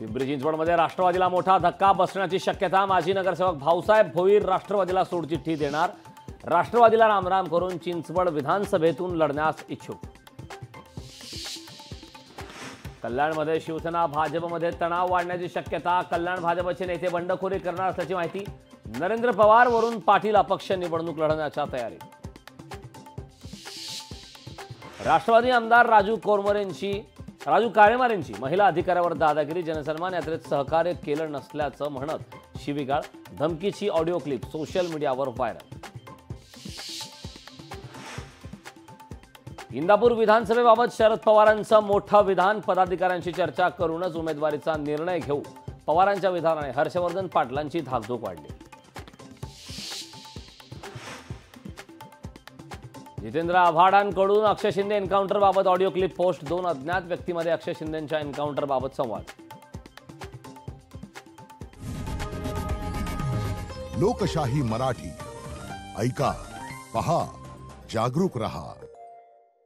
पिंपरी चिंचवडमध्ये राष्ट्रवादीला मोठा धक्का बसण्याची शक्यता। माजी नगरसेवक भाऊसाहेब भोईर राष्ट्रवादीला सोडचिठ्ठी देणार। राष्ट्रवादीला रामराम करून चिंचवड विधानसभेतून लढण्यास इच्छुक। कल्याणमध्ये शिवसेना भाजपमध्ये तणाव वाढण्याची शक्यता। कल्याण भाजपचे नेते बंडखोरी करणार असल्याची माहिती। नरेंद्र पवार वरून पाटील अपक्ष निवडणूक लढवण्याच्या तयारी। राष्ट्रवादी आमदार राजू काळेमारेंची महिला अधिकाऱ्यावर दादागिरी। जनसन्मान यात्रेत सहकार्य केलं नसल्याचं म्हणत शिवीगाळ, धमकीची ऑडिओ क्लिप सोशल मीडियावर व्हायरल। इंदापूर विधानसभेबाबत शरद पवारांचं मोठं विधान। पदाधिकाऱ्यांशी चर्चा करूनच उमेदवारीचा निर्णय घेऊ। पवारांच्या विधानाने हर्षवर्धन पाटलांची धाकधूक वाढली। जितेंद्र आव्हाडांकडून अक्षय शिंदे एन्काउंटर बाबत ऑडिओ क्लिप पोस्ट। 2 अज्ञात व्यक्तींमध्ये अक्षय शिंदेंच्या एन्काउंटर बाबत संवाद। लोकशाही मराठी ऐका, पहा, जागरूक रहा।